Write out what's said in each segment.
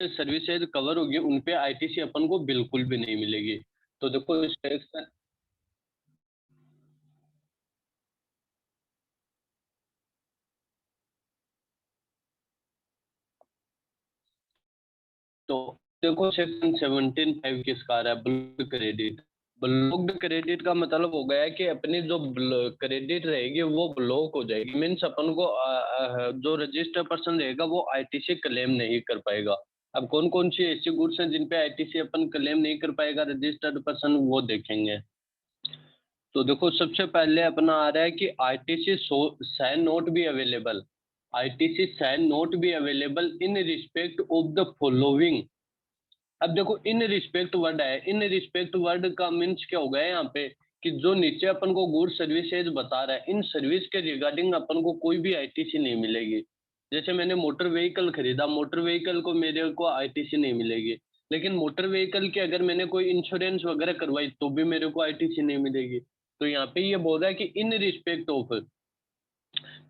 Services cover होगी उन पे आईटीसी अपन को बिल्कुल भी नहीं मिलेगी। तो देखो सेक्शन तो देखो सेक्शन 17(5) किसका आ रहा है? Blocked credit. ब्लॉक्ड क्रेडिट का मतलब हो गया कि अपनी जो क्रेडिट रहेगी वो ब्लॉक हो जाएगी। मीन्स अपन को जो रजिस्टर पर्सन रहेगा वो आईटीसी क्लेम नहीं कर पाएगा। अब कौन कौन सी ऐसी गुड्स हैं जिन पे आईटीसी अपन क्लेम नहीं कर पाएगा रजिस्टर्ड पर्सन, वो देखेंगे। तो देखो सबसे पहले अपना आ रहा है कि ITC shall not be available. ITC shall not be available in respect of the following. अब देखो इन रिस्पेक्ट वर्ड है, इन रिस्पेक्ट वर्ड का मीन्स क्या हो गया यहाँ पे कि जो नीचे अपन को गुड सर्विसेज बता रहा है, इन सर्विस के रिगार्डिंग अपन को कोई भी आईटीसी नहीं मिलेगी। जैसे मैंने मोटर व्हीकल खरीदा, मोटर व्हीकल को मेरे को आईटीसी नहीं मिलेगी। लेकिन मोटर व्हीकल के अगर मैंने कोई इंश्योरेंस वगैरह करवाई तो भी मेरे को आईटीसी नहीं मिलेगी। तो यहाँ पे ये बोल रहा है कि इन रिस्पेक्ट ऑफ,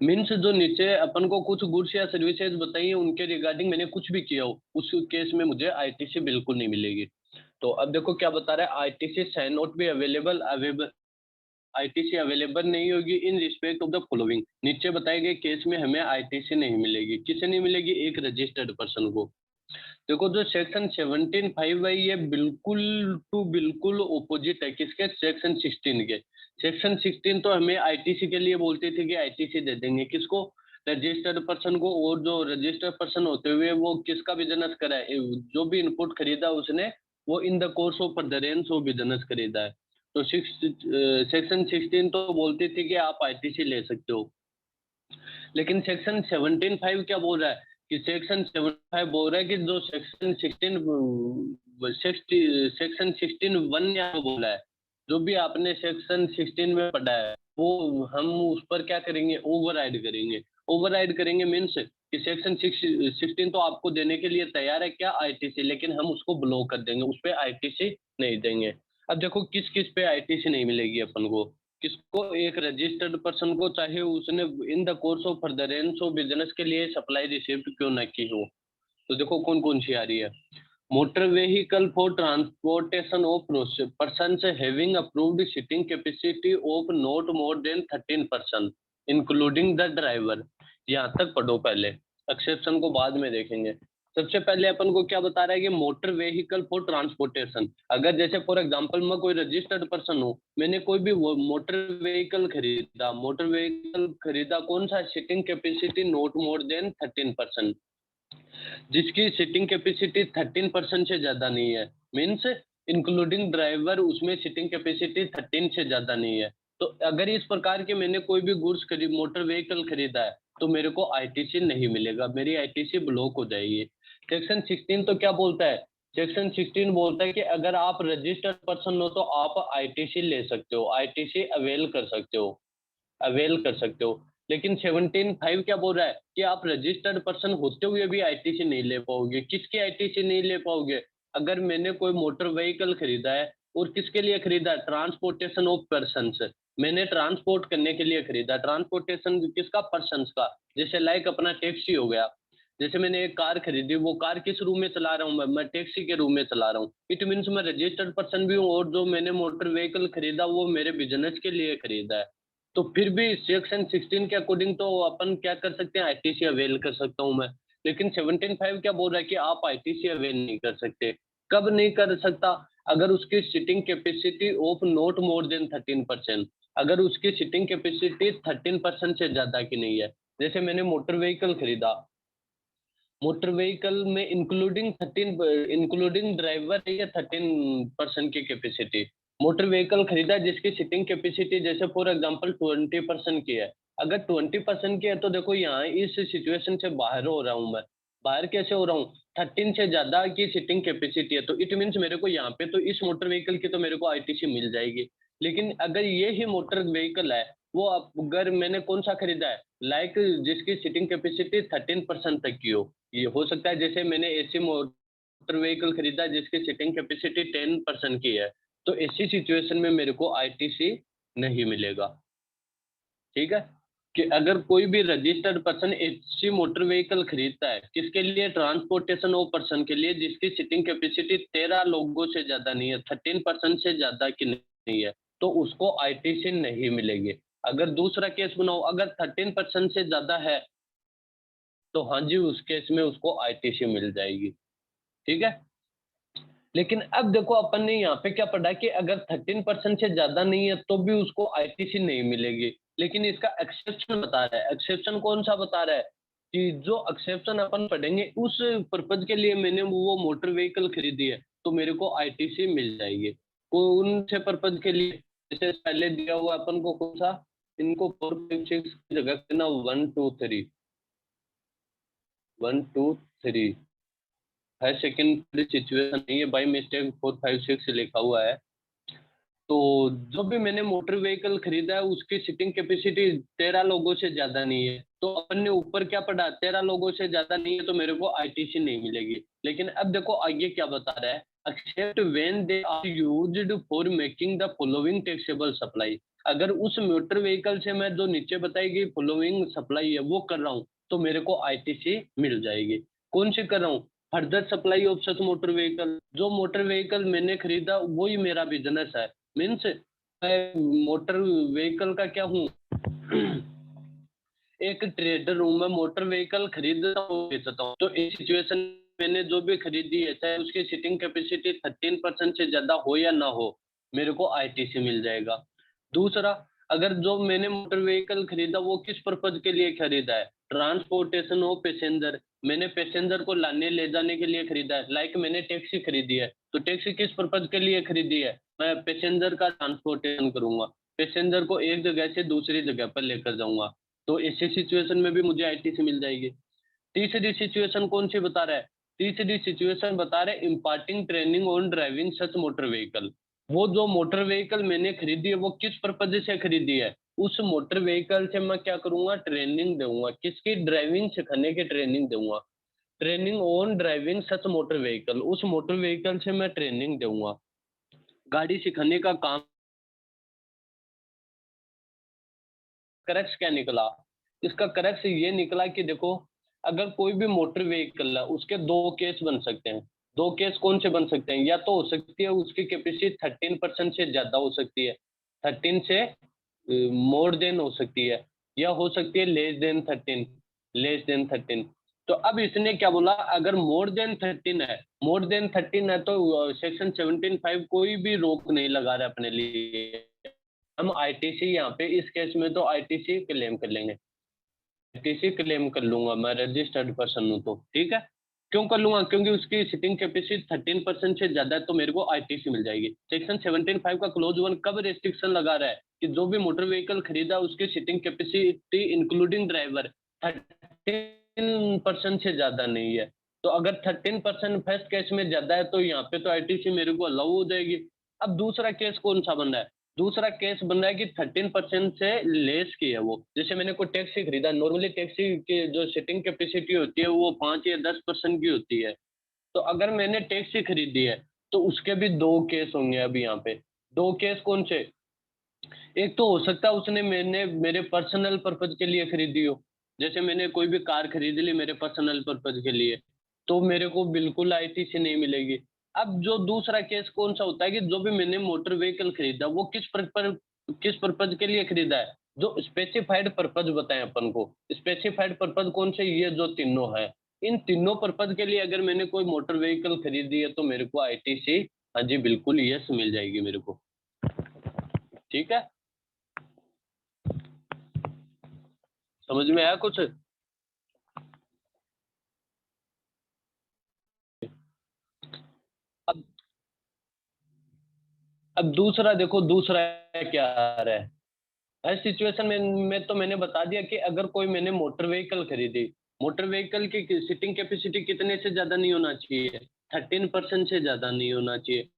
मीन्स जो नीचे अपन को कुछ गुड्स या सर्विसेज बताइए उनके रिगार्डिंग मैंने कुछ भी किया हो, उस केस में मुझे आईटीसी बिल्कुल नहीं मिलेगी। तो अब देखो क्या बता रहा है, ITC shall not be available, ITC available नहीं होगी in respect of the following. नीचे बताए गए केस में हमें आईटीसी नहीं मिलेगी। किसे नहीं मिलेगी? एक रजिस्टर्ड पर्सन को। देखो जो सेक्शन 17(5) है ये बिल्कुल टू बिल्कुल ऑपोजिट है किसके? सेक्शन 16 के। सेक्शन 16 तो हमें आईटीसी के लिए बोलते थे कि आईटीसी दे देंगे किसको? रजिस्टर्ड पर्सन को। और जो रजिस्टर्ड पर्सन होते हुए वो किसका बिजनेस करा है, जो भी इनपुट खरीदा उसने वो in the course of furtherance वो बिजनेस खरीदा है। तो सेक्शन 16 तो बोलती थी कि आप आईटीसी ले सकते हो। लेकिन सेक्शन 17(5) क्या बोल रहा है कि सेक्शन 75 बोल रहा है कि जो सेक्शन 16 सेक्शन 16(1) यहाँ बोला है, जो भी आपने सेक्शन 16 में पढ़ा है वो हम उस पर क्या करेंगे? ओवरराइड करेंगे। ओवरराइड करेंगे मीन्स कि सेक्शन 16 तो आपको देने के लिए तैयार है क्या? आईटीसी, लेकिन हम उसको ब्लॉक कर देंगे, उस पे आईटीसी नहीं देंगे। अब देखो किस किस पे आईटीसी नहीं मिलेगी अपन को। किसको? एक रजिस्टर्ड पर्सन को, चाहे उसने in the course of furtherance of business के लिए सप्लाई रिसीव्ड क्यों ना की हो। तो देखो कौन कौन सी आ रही है। Motor vehicle for transportation of persons having approved seating capacity of not more than 13% including the driver. यहाँ तक पढ़ो पहले, एक्सेप्शन को बाद में देखेंगे। सबसे पहले अपन को क्या बता रहा है कि मोटर व्हीकल फॉर ट्रांसपोर्टेशन। अगर जैसे फॉर एग्जांपल मैं कोई रजिस्टर्ड पर्सन हूँ, मैंने कोई भी मोटर व्हीकल खरीदा, मोटर व्हीकल खरीदा कौन सा? Seating capacity not more than 13%, जिसकी सीटिंग कैपेसिटी 13% से ज्यादा नहीं है। मीन्स इंक्लूडिंग ड्राइवर उसमें सीटिंग कैपेसिटी 13 से ज्यादा नहीं है। तो अगर इस प्रकार के मैंने कोई भी गुड्स खरीद मोटर व्हीकल खरीदा है तो मेरे को आईटीसी नहीं मिलेगा, मेरी आईटीसी ब्लॉक हो जाएगी। सेक्शन 16 तो क्या बोलता है? सेक्शन 16 बोलता है कि अगर आप रजिस्टर्ड पर्सन हो तो आप आईटीसी ले सकते हो, आईटीसी अवेल कर सकते हो, अवेल कर सकते हो। लेकिन 17(5) क्या बोल रहा है कि आप रजिस्टर्ड पर्सन होते हुए भी आईटीसी नहीं ले पाओगे। किसकी आईटीसी नहीं ले पाओगे? अगर मैंने कोई मोटर व्हीकल खरीदा है और किसके लिए खरीदा है? Transportation of persons. मैंने ट्रांसपोर्ट करने के लिए खरीदा। ट्रांसपोर्टेशन किसका? पर्सन्स का। जैसे लाइक अपना टैक्सी हो गया। जैसे मैंने एक कार खरीदी, वो कार किस रूम में चला रहा हूँ मैं टैक्सी के रूम में चला रहा हूँ। इट मीन्स मैं रजिस्टर्ड पर्सन भी हूँ और जो मैंने मोटर व्हीकल खरीदा वो मेरे बिजनेस के लिए खरीदा है। तो फिर भी सेक्शन 16 के अकॉर्डिंग तो अपन क्या कर सकते हैं? आईटीसी अवेल कर सकता हूँ मैं। लेकिन 17(5) क्या बोल रहा है कि आप आईटीसी अवेल नहीं कर सकते। कब नहीं कर सकता? अगर उसकी seating capacity of not more than 13%, अगर उसकी सीटिंग कैपेसिटी 13% से ज्यादा की नहीं है। जैसे मैंने मोटर व्हीकल खरीदा, मोटर व्हीकल में इंक्लूडिंग ड्राइवर है या 13% की कैपेसिटी। मोटर व्हीकल खरीदा जिसकी सीटिंग कैपेसिटी जैसे फॉर एग्जांपल 20% की है। अगर 20% की है तो देखो यहाँ इस सिचुएशन से बाहर हो रहा हूँ मैं। बाहर कैसे हो रहा हूँ? 13 से ज्यादा की सीटिंग कैपेसिटी है तो इट मीन्स मेरे को यहाँ पे तो इस मोटर व्हीकल की तो मेरे को आईटीसी मिल जाएगी। लेकिन अगर ये ही मोटर व्हीकल है, वो अगर मैंने कौन सा खरीदा है, लाइक जिसकी सीटिंग कैपेसिटी 13% तक की हो। ये हो सकता है जैसे मैंने एसी मोटर व्हीकल खरीदा जिसकी सीटिंग कैपेसिटी 10% की है। तो ऐसी सिचुएशन में मेरे को आईटीसी नहीं मिलेगा। ठीक है। कि अगर कोई भी registered person HC motor vehicle खरीदता है, किसके लिए? ट्रांसपोर्टेशन ऑफ पर्सन के लिए, जिसकी सीटिंग कैपेसिटी 13 लोगों से ज्यादा नहीं है, 13% से ज्यादा की नहीं है, तो उसको आईटीसी नहीं मिलेगी। अगर दूसरा केस बनाओ, अगर 13% से ज्यादा है, तो हाँ जी, उस केस में उसको आईटीसी मिल जाएगी। ठीक है? लेकिन अब देखो अपन ने यहाँ पे क्या पढ़ा कि अगर 13% से ज़्यादा नहीं है तो भी उसको आईटीसी नहीं मिलेगी। लेकिन इसका एक्सेप्शन बता रहा है। एक्सेप्शन कौन-सा बता रहा है? कि जो एक्सेप्शन अपन पढ़ेंगे उस पर्पज़ के लिए मैंने वो मोटर व्हीकल खरीदी है, तो मेरे को आईटीसी मिल जाएगी। कौन से पर्पज़ के लिए? जैसे पहले दिया हुआ अपन को कौन-सा? इनको 4, 5, 6 की जगह पे ना 1, 2, 3 1, 2, 3 है सेकंड सिचुएशन नहीं है, बाय मिस्टेक 4, 5, 6 लिखा हुआ है। तो जो भी मैंने मोटर व्हीकल खरीदा है उसकी सीटिंग कैपेसिटी 13 लोगों से ज़्यादा नहीं है। तो अपन ने ऊपर क्या पढ़ा? 13 लोगों से ज़्यादा नहीं है तो मेरे को आईटीसी नहीं मिलेगी। लेकिन अब देखो आगे क्या बता रहा है? Except when they are used for making the following taxable supply. अगर उस मोटर व्हीकल से मैं जो नीचे बताई गई फॉलोइंग सप्लाई है वो कर रहा हूँ, तो मेरे को आईटीसी मिल जाएगी। कौन सी कर रहा हूँ? Further supply of such motor vehicle. जो मोटर व्हीकल मैंने खरीदा वो ही मेरा बिज़नेस है। मीन्स मैं मोटर व्हीकल का क्या हूँ? एक ट्रेडर हूँ, मैं मोटर व्हीकल खरीदता हूँ, बेचता हूँ। तो इस सिचुएशन मैंने जो भी खरीदी है, चाहे उसकी सीटिंग कैपेसिटी 13% से ज़्यादा हो या ना हो, मेरे को आईटीसी मिल जाएगा। दूसरा, अगर जो मैंने मोटर व्हीकल खरीदा वो किस पर्पज़ के लिए खरीदा है? Transportation of passenger. मैंने पैसेंजर को लाने ले जाने के लिए खरीदा है। लाइक मैंने टैक्सी खरीदी है, तो टैक्सी किस पर्पज़ के लिए खरीदी है? मैं पैसेंजर का ट्रांसपोर्टेशन करूँगा। पैसेंजर को एक जगह से दूसरी जगह पर लेकर जाऊँगा। तो ऐसी सिचुएशन में भी मुझे आईटीसी मिल जाएगी। तीसरी सिचुएशन कौन-सी बता रहा है? तीसरी सिचुएशन बता रहा है imparting training on driving such motor vehicle. वो जो मोटर व्हीकल मैंने खरीदी है वो किस पर्पज़ से खरीदी है? उस मोटर व्हीकल से मैं क्या करूँगा? ट्रेनिंग दूँगा। किसकी? ड्राइविंग सिखाने की ट्रेनिंग दूँगा। Training on driving such motor vehicle. उस मोटर व्हीकल से मैं ट्रेनिंग दूँगा। गाड़ी सिखाने का काम। करेक्ट क्या निकला? इसका करेक्ट ये निकला कि देखो, अगर कोई भी मोटर व्हीकल है, उसके 2 केस बन सकते हैं। 2 केस कौन से बन सकते हैं? या तो हो सकती है उसकी कैपेसिटी 13% से ज़्यादा हो सकती है। 13 से मोर देन हो सकती है, या हो सकती है लेस देन 13। तो अब इसने क्या बोला? अगर मोर देन 13 है, मोर देन 13 है तो सेक्शन 17(5) कोई भी रोक नहीं लगा रहा है अपने लिए। हम आईटीसी यहाँ पे इस केस में तो आईटीसी क्लेम कर लेंगे। आईटीसी क्लेम कर लूँगा, मैं रजिस्टर्ड पर्सन हूँ तो, ठीक है? क्यों कर लूँगा? क्योंकि उसकी सीटिंग कैपेसिटी 13% से ज़्यादा है तो मेरे को आईटीसी मिल जाएगी। सेक्शन 17(5) का क्लॉज़ 1 कब रिस्ट्रिक्शन लगा रहा है कि जो भी मोटर व्हीकल खरीदा उसकी सीटिंग कैपेसिटी इंक्लूडिंग ड्राइवर 13% से ज़्यादा नहीं है। तो अगर 13% फर्स्ट केस में ज़्यादा है तो यहाँ पे तो आईटीसी मेरे को अलाउ हो जाएगी। अब दूसरा केस कौन-सा बन रहा है? दूसरा केस बन रहा है कि 13% से लेस की है वो। जैसे मैंने कोई टैक्सी खरीदा, नॉर्मली टैक्सी की जो सीटिंग कैपेसिटी होती है वो 5 या 10% की होती है। तो अगर मैंने टैक्सी खरीदी है, तो उसके भी 2 केस होंगे अब यहाँ पे। 2 केस कौन से? एक तो हो सकता है उसने मैंने मेरे पर्सनल पर्पज़ के लिए खरीदी हो। जैसे मैंने कोई भी कार खरीद ली मेरे पर्सनल पर्पज़ के लिए, तो मेरे को बिल्कुल आईटीसी नहीं मिलेगी। अब जो दूसरा केस कौन-सा होता है कि जो भी मैंने मोटर व्हीकल खरीदा वो किस पर्पज़ के लिए खरीदा है? जो स्पेसिफाइड पर्पज़ बताएँ अपन को। स्पेसिफाइड पर्पज़ कौन से? ये जो तीनों हैं। इन तीनों पर्पज़ के लिए अगर मैंने कोई मोटर व्हीकल खरीदी है तो मेरे को आईटीसी, हाँ जी, बिल्कुल यस मिल जाएगी मेरे को। ठीक है? समझ में आया कुछ? अब अब दूसरा देखो, दूसरा क्या आ रहा है। हर सिचुएशन में तो मैंने बता दिया कि अगर कोई मैंने मोटर व्हीकल खरीदी, मोटर व्हीकल की सीटिंग कैपेसिटी कितने से ज़्यादा नहीं होना चाहिए? 13% से ज़्यादा नहीं होना चाहिए।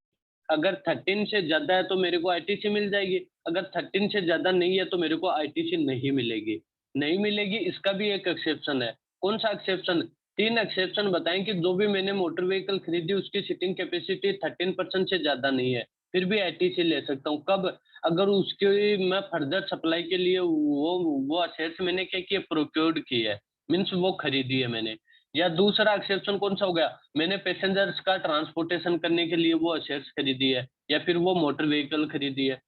अगर 13 से ज़्यादा है तो मेरे को आईटीसी मिल जाएगी, अगर 13 से ज़्यादा नहीं है तो मेरे को आईटीसी नहीं मिलेगी। नहीं मिलेगी, इसका भी एक एक्सेप्शन है। कौन-सा एक्सेप्शन? 3 एक्सेप्शन बताएँ कि जो भी मैंने मोटर व्हीकल खरीदी उसकी सीटिंग कैपेसिटी 13% से ज़्यादा नहीं है। फिर भी आईटीसी ले सकता हूँ। कब? अगर उसकी मैं फर्दर सप्लाई के लिए वो असेट्स मैंने क्या किए, प्रोक्योर्ड की है, मीन्स वो खरीदी है मैंने। या दूसरा एक्सेप्शन कौन सा हो गया, मैंने पैसेंजर्स का ट्रांसपोर्टेशन करने के लिए वो असेट्स खरीदी है, या फिर वो मोटर व्हीकल खरीदी है।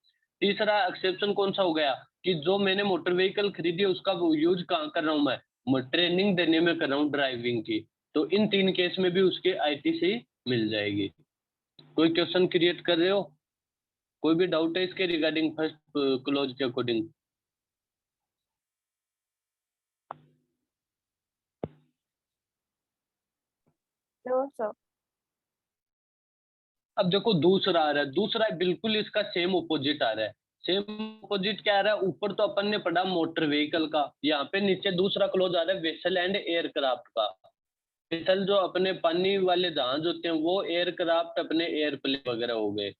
तीसरा एक्सेप्शन कौन सा हो गया कि जो मैंने मोटर व्हीकल खरीदी है उसका यूज कहाँ कर रहा हूँ मैं ट्रेनिंग देने में कर रहा हूँ ड्राइविंग की। तो इन 3 केस में भी उसके आईटीसी मिल जाएगी। कोई क्वेश्चन क्रिएट कर रहे हो? कोई भी डाउट है इसके रिगार्डिंग फर्स्ट क्लॉज के अकॉर्डिंग? No sir. अब देखो दूसरा आ रहा है, दूसरा बिल्कुल इसका सेम ऑपोजिट आ रहा है। सेम ऑपोजिट क्या आ रहा है, ऊपर तो अपन ने पढ़ा मोटर व्हीकल का, यहाँ पे नीचे दूसरा क्लॉज आ रहा है वेसल एंड एयरक्राफ्ट का। वेसल जो अपने पानी वाले जहाज होते हैं, वो एयरक्राफ्ट अपने एयरप्लेन वगैरह हो गए।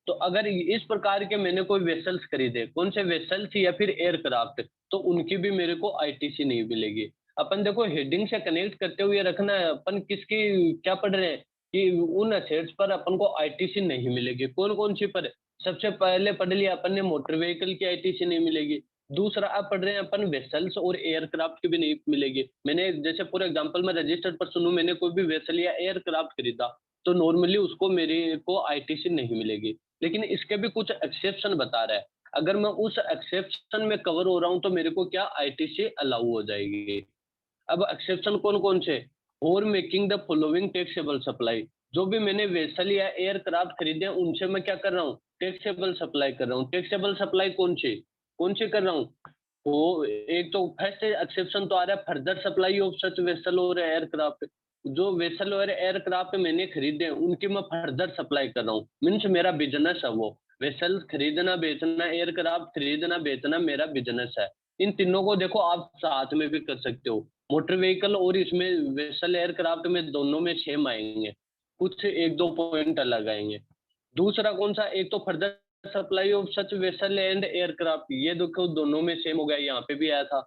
तो अगर इस प्रकार के मैंने कोई वेसल्स खरीदे, कौन से वेसल्स या फिर एयरक्राफ्ट, तो उनकी भी मेरे को आईटीसी नहीं मिलेगी। अपन देखो हेडिंग से कनेक्ट करते हुए रखना है, अपन किसकी क्या पढ़ रहे हैं कि उन असेट्स पर अपन को आईटीसी नहीं मिलेगी। कौन-कौन सी पर? सबसे पहले पढ़ लिया अपन ने मोटर व्हीकल की आईटीसी नहीं मिलेगी। दूसरा अब पढ़ रहे हैं अपन वेसल्स और एयरक्राफ्ट की भी नहीं मिलेगी। मैंने जैसे फॉर एग्जांपल मैं रजिस्टर्ड पर्सन हूँ, मैंने कोई भी वेसल या एयरक्राफ्ट खरीदा, तो नॉर्मली उसको मेरे को आईटीसी नहीं मिलेगी। लेकिन इसके भी कुछ एक्सेप्शन बता रहा है। अगर मैं उस एक्सेप्शन में कवर हो रहा हूँ तो मेरे को क्या आईटीसी अलाउ हो जाएगी। अब एक्सेप्शन कौन-कौन से? For making the following taxable supply. जो भी मैंने वेसल या एयरक्राफ्ट खरीदे हैं उनसे मैं क्या कर रहा हूँ? टैक्सेबल सप्लाई कर रहा हूँ। टैक्सेबल सप्लाई कौन सी कर रहा हूँ? वो एक तो फर्स्ट एक्सेप्शन तो आ रहा है further supply of such vessel और एयरक्राफ्ट। जो वेसल और एयरक्राफ्ट मैंने खरीदे हैं उनकी मैं फर्दर सप्लाई कर रहा हूँ। मीन्स मेरा बिज़नेस है वो। वेसल्स खरीदना, बेचना, एयरक्राफ्ट खरीदना, बेचना मेरा बिज़नेस है। इन तीनों को देखो आप साथ में भी कर सकते हो। मोटर व्हीकल और इसमें वेसल एयरक्राफ्ट में दोनों में सेम आएँगे। कुछ 1-2 पॉइंट अलग आएँगे। दूसरा कौन-सा? एक तो further supply of such vessel and aircraft, ये देखो दोनों में सेम हो गया, यहाँ पे भी आया था।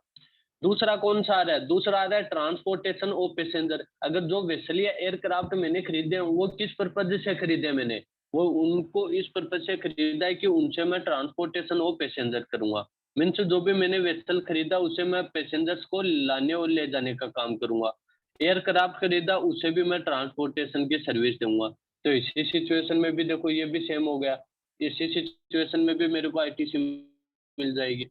दूसरा कौन-सा आ रहा है? दूसरा आ रहा है ट्रांसपोर्टेशन ऑफ पैसेंजर। अगर जो वेसल या एयरक्राफ्ट मैंने खरीदे हैं, वो किस पर्पज़ से खरीदे हैं मैंने? वो उनको इस पर्पज़ से खरीदा है कि उनसे मैं ट्रांसपोर्टेशन ऑफ पैसेंजर करूँगा। मीन्स जो भी मैंने वेसल खरीदा उससे मैं पैसेंजर्स को लाने और ले जाने का काम करूँगा। एयरक्राफ्ट खरीदा उससे भी मैं ट्रांसपोर्टेशन की सर्विस दूँगा। तो इसी सिचुएशन में भी देखो ये भी सेम हो गया। इसी सिचुएशन में भी मेरे को आईटीसी मिल जाएगी।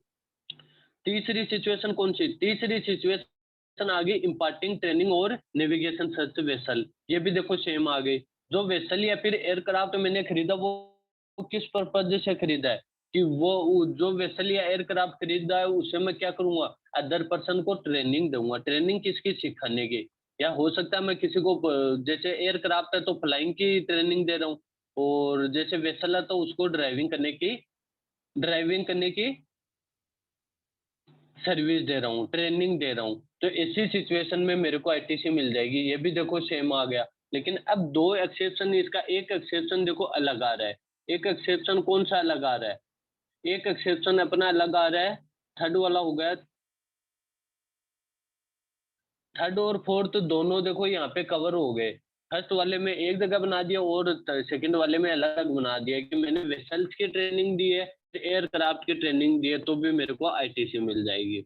तीसरी सिचुएशन कौन-सी? तीसरी सिचुएशन आ गई इम्पार्टिंग ट्रेनिंग और नेविगेशन सर्च वेसल। ये भी देखो सेम आ गई। जो वेसल या फिर एयरक्राफ्ट मैंने खरीदा वो किस पर्पज़ से खरीदा है कि वो जो वेसल या एयरक्राफ्ट खरीदा है उससे मैं क्या करूँगा? अदर पर्सन को ट्रेनिंग दूँगा। ट्रेनिंग किसकी? सिखाने की। या हो सकता है मैं किसी को जैसे एयरक्राफ्ट है तो फ्लाइंग की ट्रेनिंग दे रहा हूँ और जैसे वेसल है तो उसको ड्राइविंग करने की सर्विस दे रहा हूँ, ट्रेनिंग दे रहा हूँ, तो ऐसी सिचुएशन में मेरे को आईटीसी मिल जाएगी। ये भी देखो सेम आ गया। लेकिन अब 2 एक्सेप्शन, इसका एक एक्सेप्शन देखो अलग आ रहा है। एक एक्सेप्शन कौन-सा अलग आ रहा है? एक एक्सेप्शन अपना अलग आ रहा है, थर्ड वाला हो गया। थर्ड और फोर्थ दोनों देखो यहाँ पे कवर हो गए। फर्स्ट वाले में एक जगह बना दिया और सेकंड वाले में अलग बना दिया कि मैंने वेसल्स की ट्रेनिंग दी है, एयरक्राफ्ट की ट्रेनिंग दी है, तो भी मेरे को आईटीसी मिल जाएगी।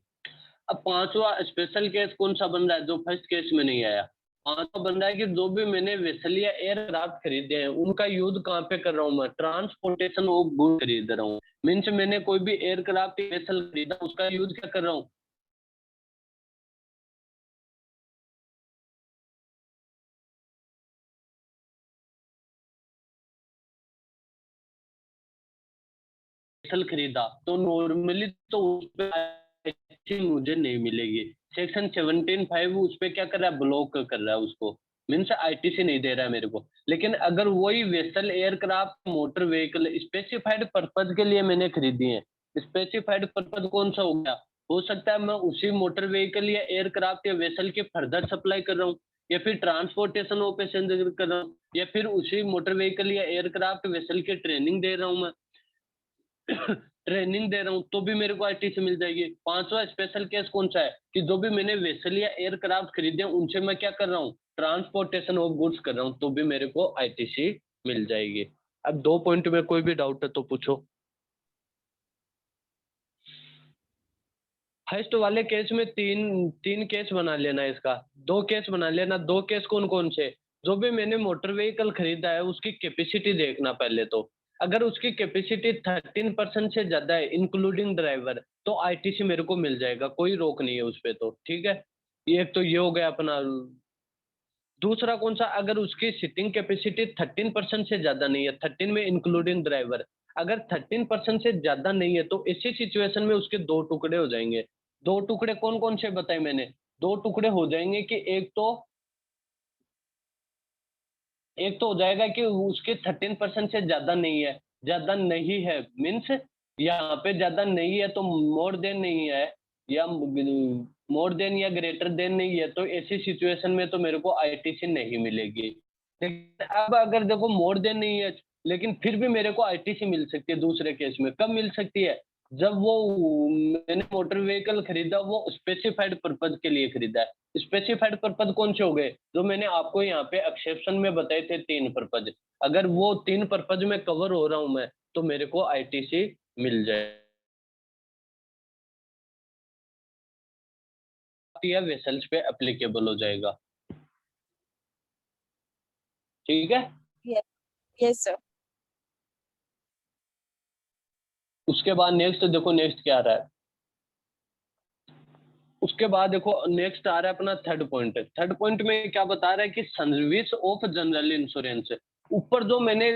अब पांचवा स्पेशल केस कौन सा बन रहा है जो फर्स्ट केस में नहीं आया? पांचवा बन रहा है कि जो भी मैंने वेसल या एयरक्राफ्ट खरीदे हैं उनका यूज कहाँ पे कर रहा हूँ मैं? ट्रांसपोर्टेशन ऑफ गुड खरीद रहा हूँ। मीन्स मैंने कोई भी एयरक्राफ्ट वेसल खरीदा उसका यूज क्या कर रहा हूँ? वेसल खरीदा तो नॉर्मली तो उस पे आईटीसी मुझे नहीं मिलेगी। सेक्शन 17(5) उस पे क्या कर रहा है? ब्लॉक कर रहा है उसको। मीन्स आईटीसी नहीं दे रहा है मेरे को। लेकिन अगर वही vessel, aircraft, motor vehicle specified purpose के लिए मैंने खरीदी है। स्पेसिफाइड पर्पज कौन-सा हो गया? हो सकता है मैं उसी मोटर व्हीकल या एयरक्राफ्ट या वेसल की फर्दर सप्लाई कर रहा हूँ, या फिर ट्रांसपोर्टेशन ऑफ पैसेंजर कर रहा हूँ, या फिर उसी मोटर व्हीकल या एयरक्राफ्ट वेसल की ट्रेनिंग दे रहा हूँ मैं। ट्रेनिंग दे रहा हूँ तो भी मेरे को आईटीसी मिल जाएगी। पांचवा स्पेशल केस कौन सा है कि जो भी मैंने वेसल या एयरक्राफ्ट खरीदे हैं उनसे मैं क्या कर रहा हूँ? ट्रांसपोर्टेशन ऑफ गुड्स कर रहा हूँ, तो भी मेरे को आईटीसी मिल जाएगी। अब 2 पॉइंट में कोई भी डाउट है तो पूछो। फर्स्ट वाले केस में तीन केस बना लेना, इसका 2 केस बना लेना। 2 केस कौन कौन से? जो भी मैंने मोटर व्हीकल खरीदा है उसकी कैपेसिटी देखना पहले तो। अगर उसकी कैपेसिटी 13% से ज्यादा है इंक्लूडिंग ड्राइवर, तो आईटीसी मेरे को मिल जाएगा, कोई रोक नहीं है उस पे तो, ठीक है। ये तो ये हो गया अपना। दूसरा कौन सा? अगर उसकी सीटिंग कैपेसिटी 13% से ज्यादा नहीं है, 13 में इंक्लूडिंग ड्राइवर, अगर 13% से ज्यादा नहीं है तो इसी सिचुएशन में उसके 2 टुकड़े हो जाएंगे। 2 टुकड़े कौन कौन से बताए मैंने? 2 टुकड़े हो जाएंगे कि एक तो हो जाएगा कि उसके 13% से ज्यादा नहीं है मीन्स, यहाँ पे ज्यादा नहीं है तो मोर देन नहीं है, या मोर देन या ग्रेटर देन नहीं है, तो ऐसी सिचुएशन में तो मेरे को आईटीसी नहीं मिलेगी। लेकिन अब अगर देखो मोर देन नहीं है, लेकिन फिर भी मेरे को आईटीसी मिल सकती है दूसरे केस में। कब मिल सकती है? जब वो मैंने मोटर व्हीकल खरीदा वो स्पेसिफाइड पर्पज के लिए खरीदा है। स्पेसिफाइड पर्पज कौन से हो गए? जो मैंने आपको यहाँ पे एक्सेप्शन में बताए थे 3 पर्पज। अगर वो 3 पर्पज में कवर हो रहा हूँ मैं, तो मेरे को आईटीसी मिल जाए या वेसल्स पे एप्लीकेबल हो जाएगा। ठीक है। Yes. Yes, sir. उसके बाद नेक्स्ट देखो, नेक्स्ट क्या आ रहा है। उसके बाद देखो नेक्स्ट आ रहा है अपना थर्ड पॉइंट। थर्ड पॉइंट में क्या बता रहा है कि सर्विस ऑफ जनरल इंश्योरेंस। ऊपर जो मैंने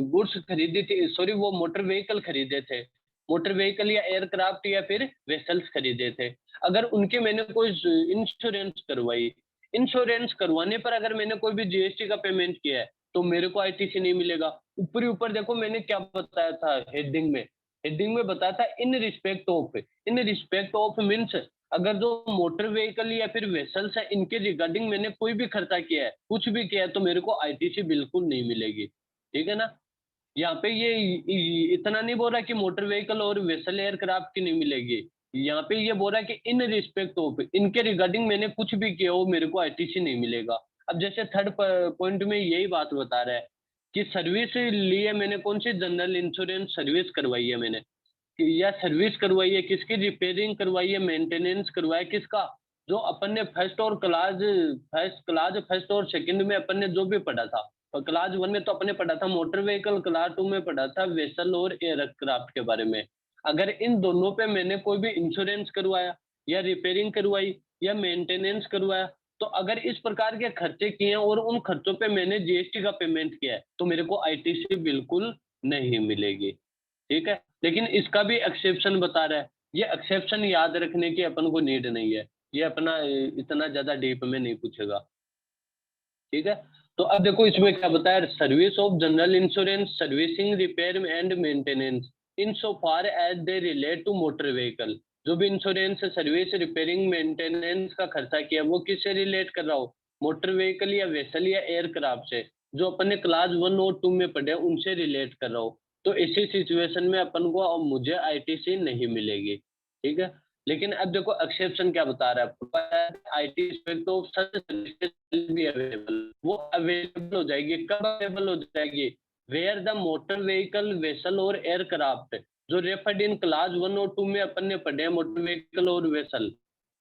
गुड्स खरीदी थी, सॉरी वो मोटर व्हीकल खरीदे थे, मोटर व्हीकल या एयरक्राफ्ट या फिर वेसल्स खरीदे थे, अगर उनके मैंने कोई इंश्योरेंस करवाई, इंश्योरेंस करवाने पर अगर मैंने कोई भी जीएसटी का पेमेंट किया है, तो मेरे को आईटीसी नहीं मिलेगा। ऊपर ही ऊपर देखो मैंने क्या बताया था हेडिंग में बताया था इन रिस्पेक्ट ऑफ मीन्स, अगर जो मोटर व्हीकल या फिर वेसल्स है इनके रिगार्डिंग मैंने कोई भी खर्चा किया है, कुछ भी किया है, तो मेरे को आईटीसी बिल्कुल नहीं मिलेगी। ठीक है ना। यहाँ पे ये इतना नहीं बोल रहा कि मोटर व्हीकल और वेसल एयरक्राफ्ट की नहीं मिलेगी। यहाँ पे ये बोल रहा है कि इन रिस्पेक्ट ऑफ इनके रिगार्डिंग मैंने कुछ भी किया हो मेरे को आईटीसी नहीं मिलेगा। अब जैसे थर्ड पॉइंट में यही बात बता रहा है कि सर्विस ली है मैंने, कौन सी जनरल इंश्योरेंस सर्विस करवाई है मैंने, या सर्विस करवाई है किसकी, रिपेयरिंग करवाई है, मेंटेनेंस करवाया किसका, जो अपन ने फर्स्ट और सेकंड में अपन ने जो भी पढ़ा था, और क्लास 1 में तो अपने पढ़ा था मोटर व्हीकल, क्लास 2 में पढ़ा था वेसल और एयरक्राफ्ट के बारे में। अगर इन दोनों पे मैंने कोई भी इंश्योरेंस करवाया या रिपेयरिंग करवाई या मेंटेनेंस करवाया, तो अगर इस प्रकार के खर्चे किए हैं और उन खर्चों पे मैंने जीएसटी का पेमेंट किया है, तो मेरे को आईटीसी बिल्कुल नहीं मिलेगी। ठीक है। लेकिन इसका भी एक्सेप्शन बता रहा है। ये एक्सेप्शन याद रखने की अपन को नीड नहीं है। ये अपना इतना ज़्यादा डीप में नहीं पूछेगा। ठीक है। तो अब देखो इसमें क्या बताया, service of general insurance servicing repair and maintenance in so far as they relate to motor vehicle. जो भी इंश्योरेंस सर्विस रिपेयरिंग मेंटेनेंस का खर्चा किया वो किससे रिलेट कर रहा हो, मोटर व्हीकल या वेसल या एयरक्राफ्ट से, जो अपन ने क्लास 1 और 2 में पढ़े उनसे रिलेट कर रहा हो। तो इसी सिचुएशन में अपन को अब मुझे आईटीसी नहीं मिलेगी। ठीक है। लेकिन अब देखो एक्सेप्शन क्या बता रहा है, आईटी तो सच सर्विसेज भी अवेलेबल, वो अवेलेबल हो जाएगी। कब अवेलेबल हो जाएगी? Where the motor vehicle vessel और एयरक्राफ्ट, जो रेफर्ड इन क्लास 1 और 2 में अपन ने पढ़े मोटर व्हीकल और vessel,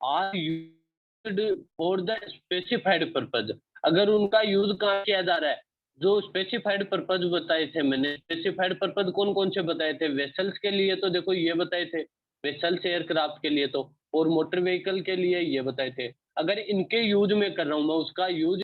are used for the specified purpose. अगर उनका यूज कहाँ किया जा रहा है, जो स्पेसिफाइड पर्पज बताए थे मैंने, स्पेसिफाइड पर्पज कौन कौन से बताए थे, वेसल्स के लिए तो देखो ये बताए थे, वेसल्स एयरक्राफ्ट के लिए तो, और मोटर व्हीकल के लिए ये बताए थे। अगर इनके यूज में कर रहा हूँ मैं, उसका यूज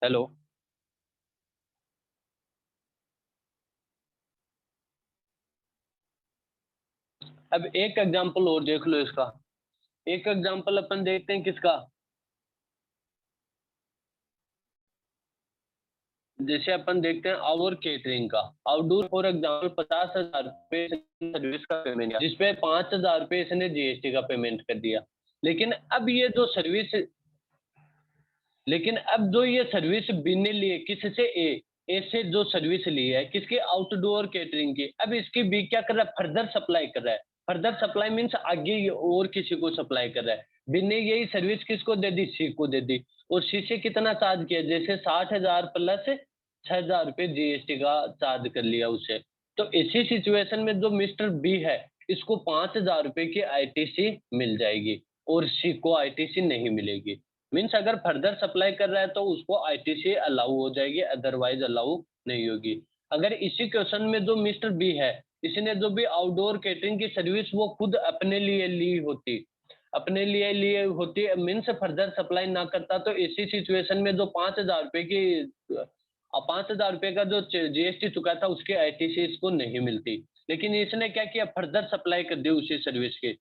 हेलो। अब एक एग्जांपल और देख लो इसका। एक एग्जांपल अपन देखते हैं किसका। जैसे अपन देखते हैं आवर केटरिंग का। आउटडोर फॉर एग्जांपल 50,000 रुपए सर्विस का पेमेंट किया, जिसपे 5,000 रुपए इसने जीएसटी का पेमेंट कर दिया। लेकिन अब ये जो सर्विस लेकिन अब जो ये सर्विस बी ने ली है किससे, ए से जो सर्विस ली है किसकी, आउटडोर केटरिंग की। अब इसकी बी क्या कर रहा है, फर्दर सप्लाई कर रहा है। फर्दर सप्लाई मीन्स आगे ये और किसी को सप्लाई कर रहा है। बी ने यही सर्विस किसको दे दी, सी को दे दी। और सी से कितना चार्ज किया, जैसे 60,000 प्लस 6,000 रुपए जीएसटी का चार्ज कर लिया उसे। तो इसी सिचुएशन में जो मिस्टर बी है, इसको 5,000 रुपए की आईटीसी मिल जाएगी और सी को आईटीसी नहीं मिलेगी। मीन्स अगर फर्दर सप्लाई कर रहा है तो उसको आईटीसी अलाउ हो जाएगी, अदरवाइज अलाउ नहीं होगी। अगर इसी क्वेश्चन में जो मिस्टर बी है, इसने जो भी आउटडोर केटरिंग की सर्विस वो खुद अपने लिए ली होती मीन्स फर्दर सप्लाई ना करता, तो इसी सिचुएशन में जो 5,000 रुपए की 5,000 रुपए का जो जीएसटी चुका था उसकी आईटीसी इसको नहीं मिलती। लेकिन इसने क्या किया, फर्दर सप्लाई कर दी उसी सर्विस की,